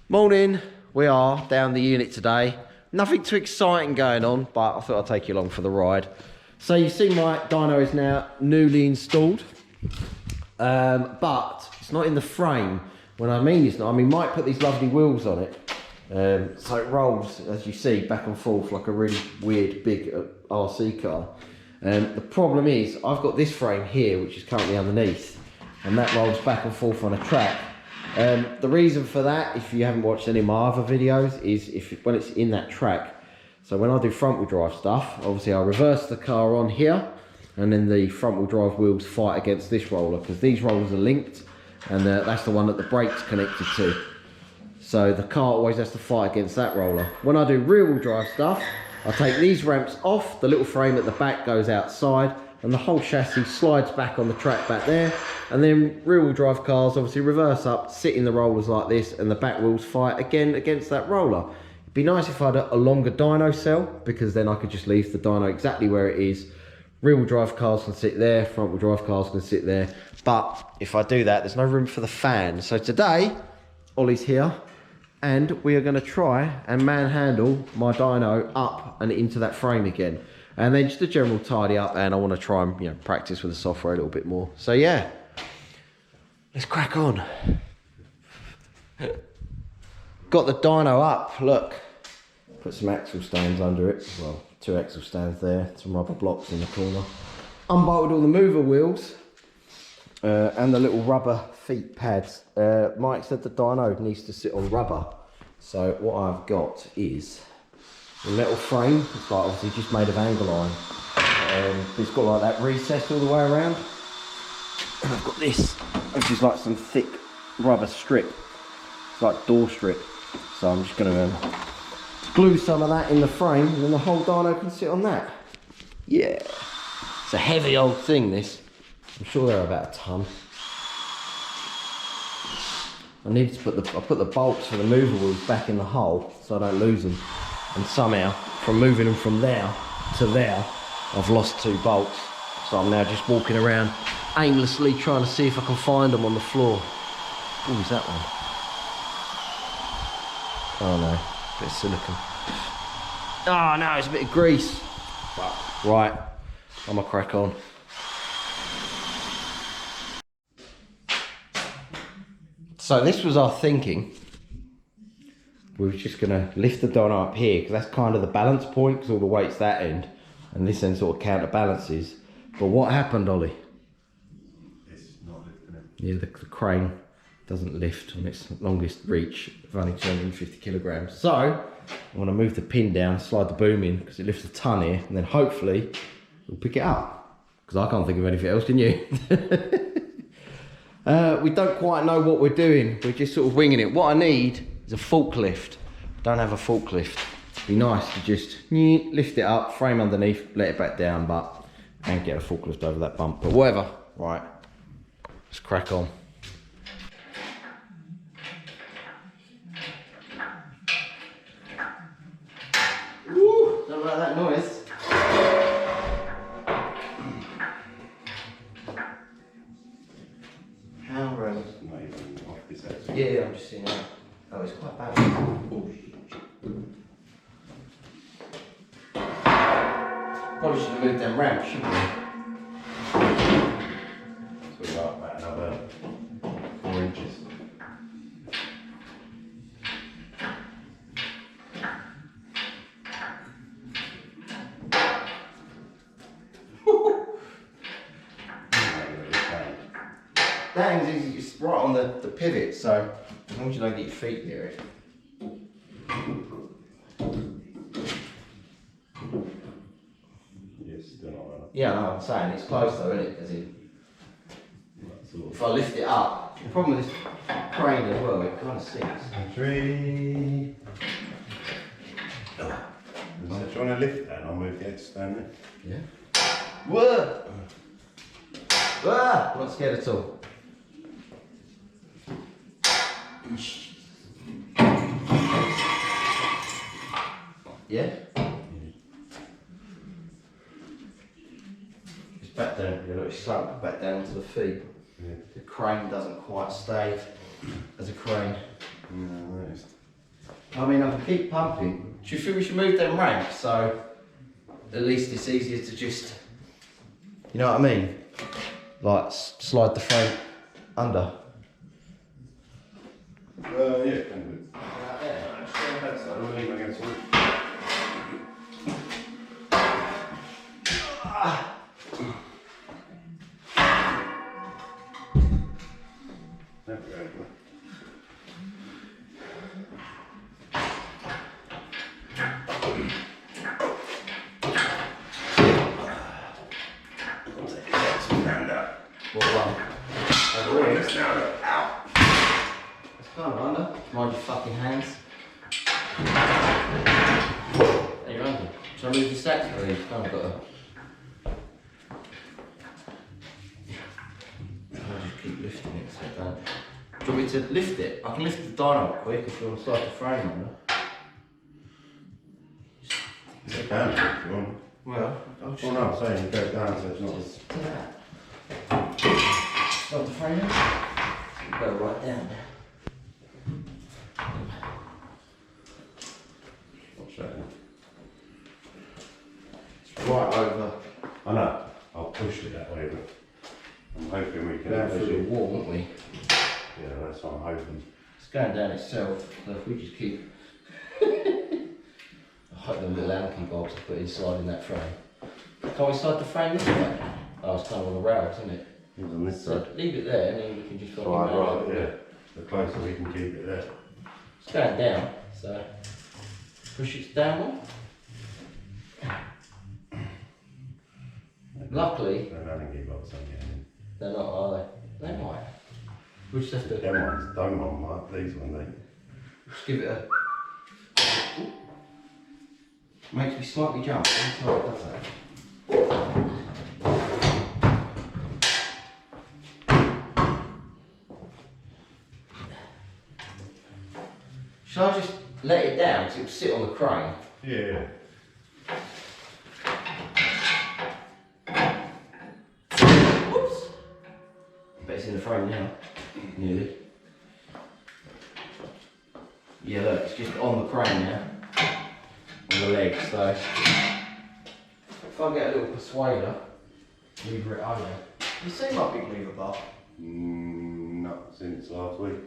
Morning, we are down the unit today. Nothing too exciting going on, but I thought I'd take you along for the ride. So you see my dyno is now newly installed, but it's not in the frame. When I mean it's not, I mean might put these lovely wheels on it. So it rolls, as you see, back and forth like a really weird big RC car. The problem is I've got this frame here, which is currently underneath, and that rolls back and forth on a track. The reason for that, if you haven't watched any of my other videos, is when it's in that track. So when I do front wheel drive stuff, obviously I reverse the car on here, and then the front wheel drive wheels fight against this roller, because these rollers are linked, and that's the one that the brake's connected to. So the car always has to fight against that roller. When I do rear wheel drive stuff, I take these ramps off, the little frame at the back goes outside, and the whole chassis slides back on the track back there. And then rear wheel drive cars obviously reverse up, sit in the rollers like this, and the back wheels fight again against that roller. It'd be nice if I had a longer dyno cell, because then I could just leave the dyno exactly where it is. Rear wheel drive cars can sit there, front wheel drive cars can sit there. But if I do that, there's no room for the fan. So today, Ollie's here, and we are going to try and manhandle my dyno up and into that frame again. And then just a general tidy up, and I want to try and practice with the software a little bit more. So yeah, let's crack on. Got the dyno up, look. Put some axle stands under it. Well, 2 axle stands there, some rubber blocks in the corner. Unbolted all the mover wheels and the little rubber feet pads. Mike said the dyno needs to sit on rubber. So what I've got is the metal frame. It's like obviously just made of angle iron. It's got like that recess all the way around. And I've got this, which is like some thick rubber strip. It's like door strip. So I'm just going to glue some of that in the frame, and then the whole dyno can sit on that. Yeah. It's a heavy old thing, this. I'm sure they're about a ton. I need to put the bolts for the mover wheels back in the hole so I don't lose them. And somehow, from moving them from there to there, I've lost 2 bolts. So I'm now just walking around aimlessly trying to see if I can find them on the floor. Oh, is that one? Oh no, a bit of silicone. Oh no, it's a bit of grease. Right, I'm gonna crack on. So this was our thinking. We were just gonna lift the dyno up here, because that's kind of the balance point, because all the weight's that end, and this end sort of counterbalances. But what happened, Ollie? It's not lifting it. Yeah, the crane doesn't lift on its longest reach of only 250 kilograms. So I'm gonna move the pin down, slide the boom in, because it lifts a ton here, and then hopefully we'll pick it up. Because I can't think of anything else, can you? We don't quite know what we're doing. We're just sort of winging it. What I need is a forklift. Don't have a forklift. It'd be nice to just lift it up, frame underneath, let it back down, but and get a forklift over that bump. But whatever. Right, let's crack on. Woo! Don't like that noise. Yeah, I'm just seeing that. Oh, it's quite bad. Oh, probably should have moved them ramps, shouldn't we? So we got about another 4 inches. That is easy, it's right on the pivot, so as long as you don't get your feet near it. Yes, still not right. Yeah, no, I'm saying it's close though, isn't it? As in, if I lift it up, the problem with this crane as well, it kind of sinks. 3. So do you want to lift that and I'll move the X down there? Yeah. Whoa! Ah, I'm not scared at all. Yeah? It's back down, you know, it's slump back down to the feet. Yeah. The crane doesn't quite stay as a crane. No, I mean, I can keep pumping. Do you think we should move them ramps so at least it's easier to just, you know what I mean? Like slide the frame under. Yeah, can do. Mind your fucking hands. There you're under. Shall I move the stacks for you? You've kind of got to. I'll just keep lifting it so I don't. Do you want me to lift it? I can lift the dyno up quick if you want to slide the frame under. You can if you want. Well, I'll just. Well, no, I'm saying you go down so it's not as. To that. Slide the frame in. Go right down there. Right over. I know, I'll push it that way, but I'm hoping we can Going through the actually. wall, won't we? Yeah, that's what I'm hoping. It's going down itself, so if we just keep. I hope the little anarchy bolts are put inside in that frame. Can't we slide the frame this way? Oh, it's kind of on the rails, isn't it? It's on this So side. leave it there and then we can just fucking Right, round right, it. yeah. The closer we can keep it there. It's going down, so push it downward. Luckily, They're anarchy bolts on the end. they're not, are they? They might. We just have to Them ones don't on like these ones, they. just give it a. Makes me slightly jump every time it does that. Shall I just let it down so it'll sit on the crane? Yeah. Whoops! But it's in the frame now. Nearly. Yeah, look, it's just on the crane now. On the leg, so if I get a little persuader, lever it over. You see my big lever bar? Not since last week.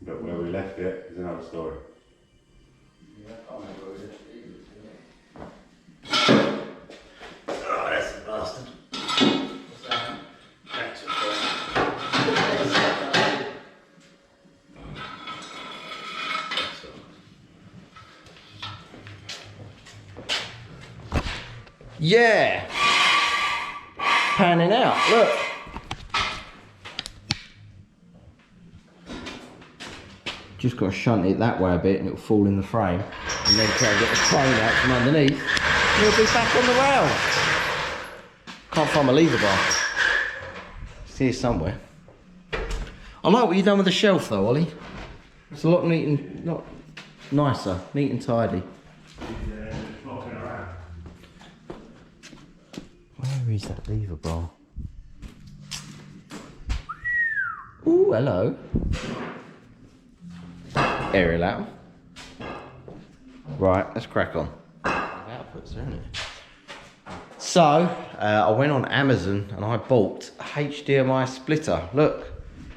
But where we left it is another story. Yeah, I can't remember where it is. Oh, that's a bastard. What's that? That's Yeah! Panning out, look. Just got to shunt it that way a bit and it'll fall in the frame. And then try and get the crane out from underneath. And it'll be back on the rail. Can't find my lever bar. It's here somewhere. I like what you've done with the shelf though, Ollie. It's a lot neat and not nicer, neat and tidy. Where is that lever bar? Ooh, hello. Aerial out. Right, let's crack on. Outputs, isn't it? So, I went on Amazon and I bought a HDMI splitter. Look,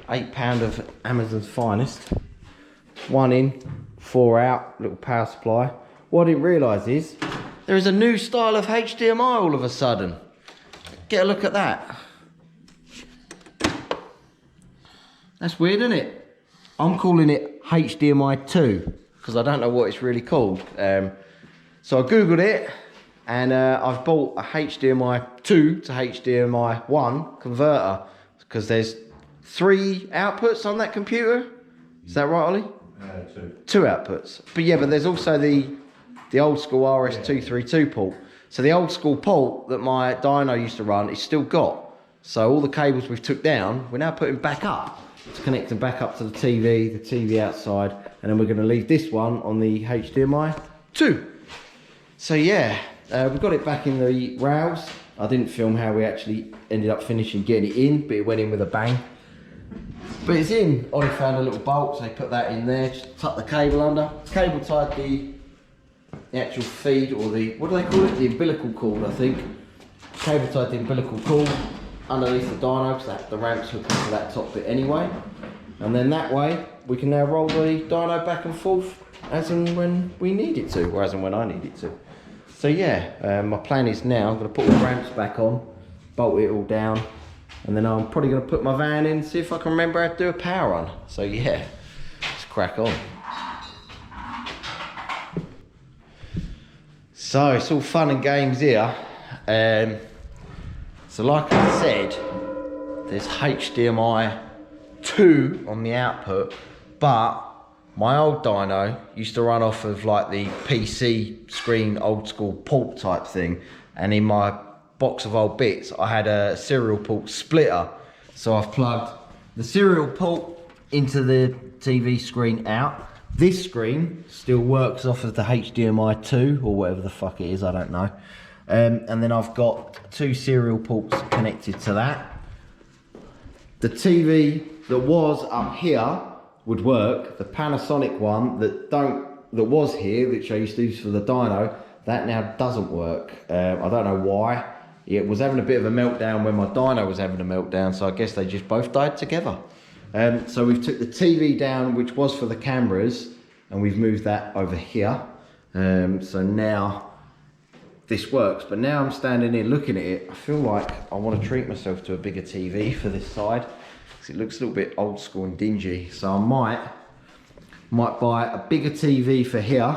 £8 of Amazon's finest. 1 in, 4 out, little power supply. What I didn't realise is, there is a new style of HDMI all of a sudden. Get a look at that. That's weird, isn't it? I'm calling it HDMI 2 because I don't know what it's really called. So I googled it and I've bought a HDMI 2 to HDMI 1 converter because there's 3 outputs on that computer. Is that right, Ollie? 2. 2 outputs. But yeah, but there's also the old school RS232 port. So the old school port that my Dyno used to run is still got. So all the cables we've took down, we're now putting back up to connect them back up to the TV outside, and then we're going to leave this one on the HDMI 2. So yeah, we got it back in the rails. I didn't film how we actually ended up finishing getting it in, but it went in with a bang. But it's in. Ollie found a little bolt, so he put that in there, just tuck the cable under. Cable tied the actual feed, or the, what do they call it? The umbilical cord, I think. Cable tied the umbilical cord underneath the dyno, because the ramp's hooked into that top bit anyway. And then that way, we can now roll the dyno back and forth as and when we need it to, or as and when I need it to. So yeah, my plan is now, I'm going to put all the ramps back on, bolt it all down, and then I'm probably going to put my van in, see if I can remember how to do a power run. So yeah, let's crack on. So it's all fun and games here. So like I said, there's HDMI 2 on the output, but my old dyno used to run off of like the PC screen, old school port type thing, and in my box of old bits I had a serial port splitter, so I've plugged the serial port into the TV screen out. This screen still works off of the HDMI 2 or whatever the fuck it is, I don't know. And then I've got 2 serial ports connected to that. The TV that was up here would work. The Panasonic one that was here, which I used to use for the dyno, that now doesn't work. I don't know why. It was having a bit of a meltdown when my dyno was having a meltdown, so I guess they just both died together. So we've took the TV down, which was for the cameras, and we've moved that over here. So now this works, but now I'm standing here looking at it, I feel like I want to treat myself to a bigger TV for this side, because it looks a little bit old school and dingy. So I might buy a bigger TV for here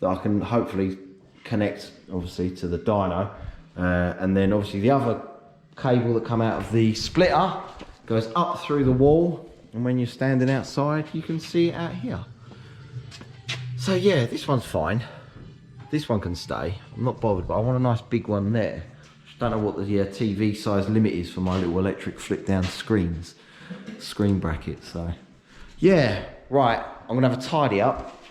that I can hopefully connect obviously to the dyno, and then obviously the other cable that come out of the splitter goes up through the wall, and when you're standing outside you can see it out here. So yeah, this one's fine. This one can stay. I'm not bothered, but I want a nice big one there. Just don't know what the TV size limit is for my little electric flip down screen bracket. So yeah, right, I'm gonna have a tidy up,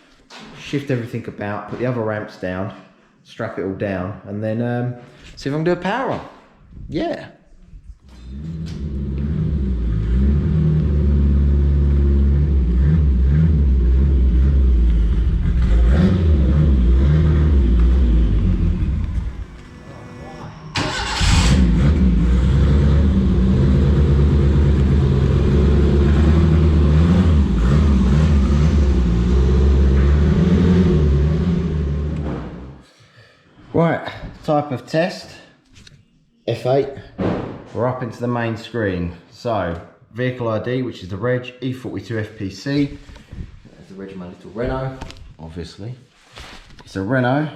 shift everything about, put the other ramps down, strap it all down, and then see if I can do a power run. Yeah. Right, type of test, F8, we're up into the main screen. So, vehicle ID, which is the reg, E42FPC, that's the reg of my little Renault, obviously. It's a Renault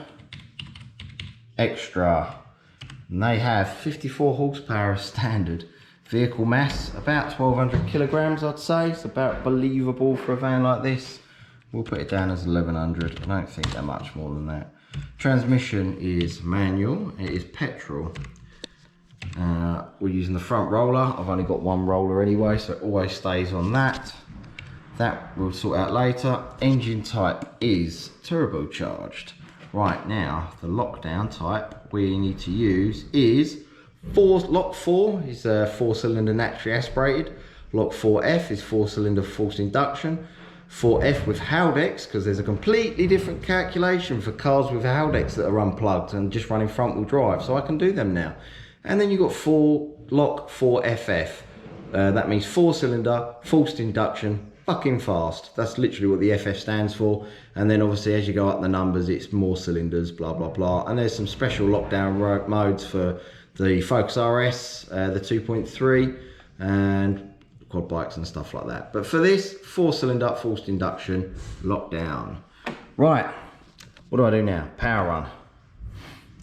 Extra, and they have 54 horsepower as standard. Vehicle mass, about 1200 kilograms I'd say, it's about believable for a van like this. We'll put it down as 1100, I don't think they're much more than that. Transmission is manual, it is petrol. We're using the front roller. I've only got one roller anyway, so it always stays on that. That we'll sort out later. Engine type is turbocharged. Right now, the lockdown type we need to use is lock 4 is 4-cylinder naturally aspirated. Lock 4F is 4-cylinder forced induction. 4F with Haldex, because there's a completely different calculation for cars with Haldex that are unplugged and just running front wheel drive, so I can do them now. And then you've got lock 4FF, that means 4-cylinder forced induction, fucking fast. That's literally what the FF stands for. And then obviously as you go up the numbers, it's more cylinders, blah blah blah. And there's some special lockdown modes for the Focus RS, the 2.3, and quad bikes and stuff like that. But for this, 4-cylinder forced induction, lockdown. Right, what do I do now? Power run.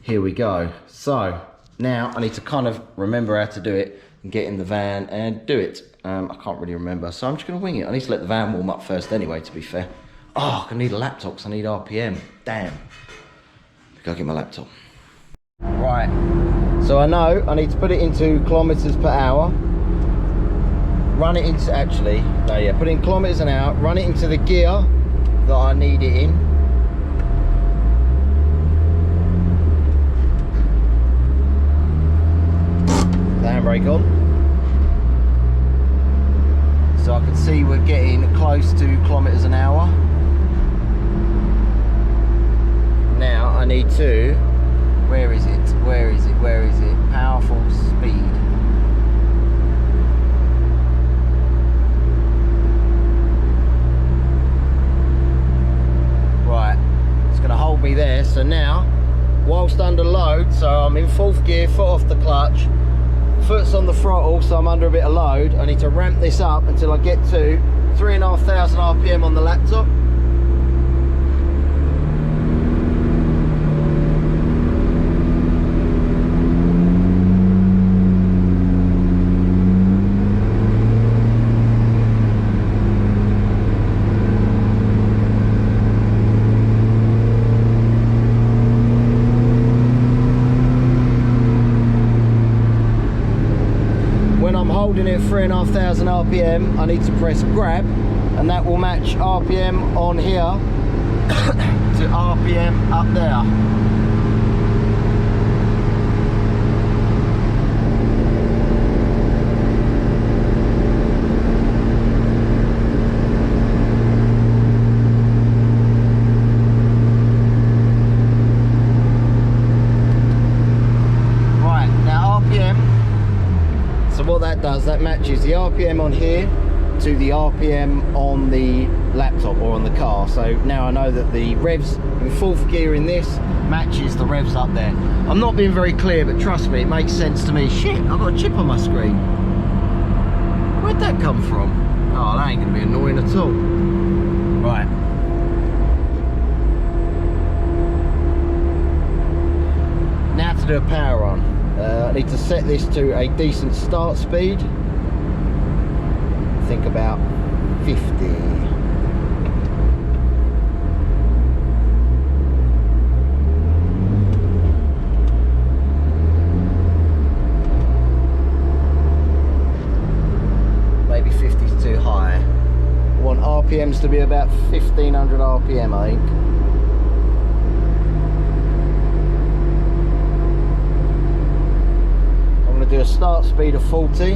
Here we go. So now I need to kind of remember how to do it and get in the van and do it. I can't really remember, so I'm just gonna wing it. I need to let the van warm up first anyway, to be fair. Oh, I need a laptop because I need RPM. Damn. Go get my laptop. Right, so I know I need to put it into kilometers per hour. Run it into, actually, no, yeah, put it in kilometers an hour, run it into the gear that I need it in. The handbrake on. So see we're getting close to kilometers an hour. Now I need to, where is it? Where is it? Where is it? Powerful speed. Right, it's going to hold me there. So now, whilst under load, so I'm in 4th gear, foot off the clutch, foot's on the throttle, so I'm under a bit of load. I need to ramp this up until I get to 3,500 RPM on the laptop. Holding it 3,500 RPM, I need to press grab, and that will match RPM on here to RPM up there. What that does, that matches the RPM on here to the RPM on the laptop or on the car. So now I know that the revs in 4th gear in this matches the revs up there. I'm not being very clear, but trust me, it makes sense to me. Shit, I've got a chip on my screen. Where'd that come from? Oh, that ain't gonna be annoying at all. Right. Now to do a power on. I need to set this to a decent start speed. Think about 50. Maybe 50 is too high. I want RPMs to be about 1,500 RPM, I think. Do a start speed of 40.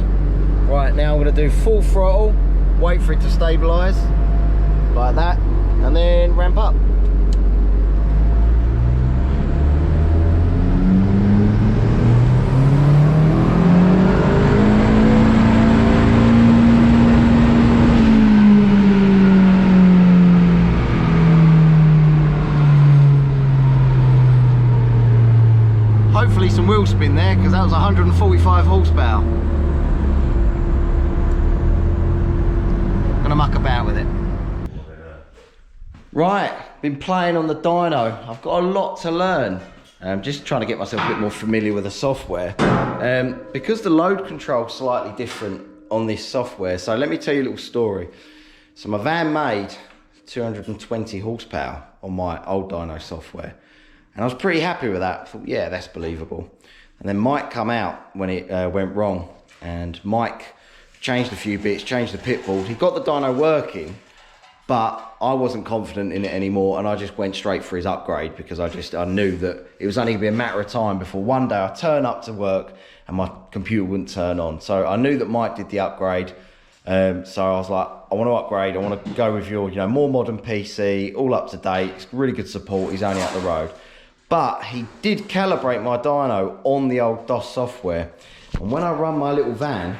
Right, now I'm going to do full throttle, wait for it to stabilise like that, and then ramp up. Hopefully some wheel spin there, because that was 145 horsepower. Gonna muck about with it. Right, been playing on the dyno. I've got a lot to learn. I'm just trying to get myself a bit more familiar with the software. Because the load control is slightly different on this software, so let me tell you a little story. So my van made 220 horsepower on my old dyno software. And I was pretty happy with that. I thought, yeah, that's believable. And then Mike come out when it went wrong. And Mike changed a few bits, changed the pit board. He got the dyno working, but I wasn't confident in it anymore. And I just went straight for his upgrade because I knew that it was only gonna be a matter of time before one day I turn up to work and my computer wouldn't turn on. So I knew that Mike did the upgrade. So I was like, I want to upgrade. I want to go with your, more modern PC, all up to date. It's really good support. He's only up the road. But he did calibrate my dyno on the old DOS software. And when I run my little van,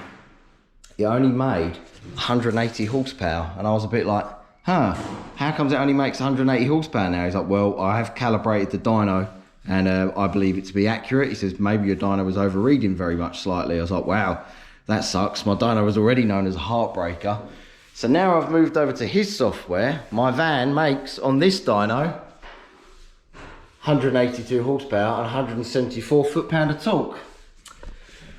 it only made 180 horsepower. And I was a bit like, how comes it only makes 180 horsepower now? He's like, well, I have calibrated the dyno and I believe it to be accurate. He says, maybe your dyno was overreading very much slightly. I was like, wow, that sucks. My dyno was already known as a heartbreaker. So now I've moved over to his software. My van makes, on this dyno, 182 horsepower and 174 foot-pound of torque.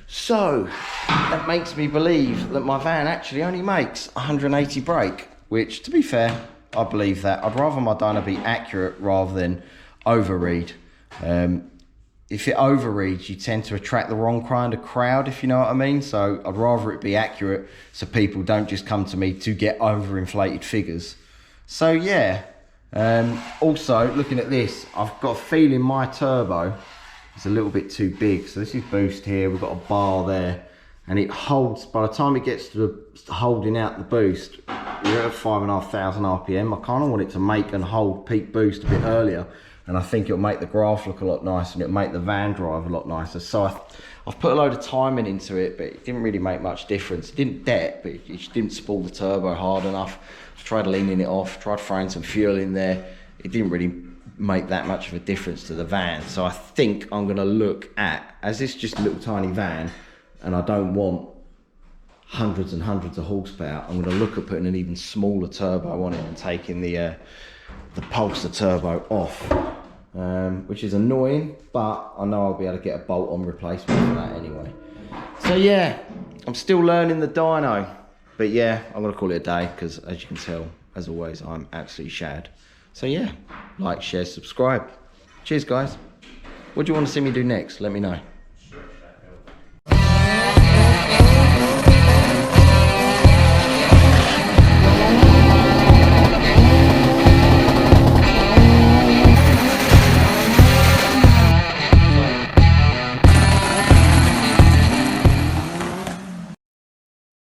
So that makes me believe that my van actually only makes 180 brake, which, to be fair, I believe that. I'd rather my dyno be accurate rather than overread. If it overreads, you tend to attract the wrong kind of crowd, if you know what I mean. So I'd rather it be accurate so people don't just come to me to get overinflated figures. So yeah. Also, looking at this, I've got a feeling my turbo is a little bit too big. So this is boost here, we've got a bar there, and it holds, by the time it gets to holding out the boost, you're at 5,500 RPM. I kind of want it to make and hold peak boost a bit earlier, and I think it'll make the graph look a lot nicer, and it'll make the van drive a lot nicer. So I've put a load of timing into it, but it didn't really make much difference. It didn't debt, but it just didn't spool the turbo hard enough. I tried leaning it off, tried throwing some fuel in there. It didn't really make that much of a difference to the van. So I think I'm gonna look at, as this is just a little tiny van, and I don't want hundreds and hundreds of horsepower, I'm gonna look at putting an even smaller turbo on it and taking the Pulsar turbo off. Which is annoying, but I know I'll be able to get a bolt-on replacement for that anyway. So yeah, I'm still learning the dyno, but yeah, I'm gonna call it a day, because as you can tell, as always, I'm absolutely shad. So yeah, like, share, subscribe. Cheers guys. What do you want to see me do next? Let me know.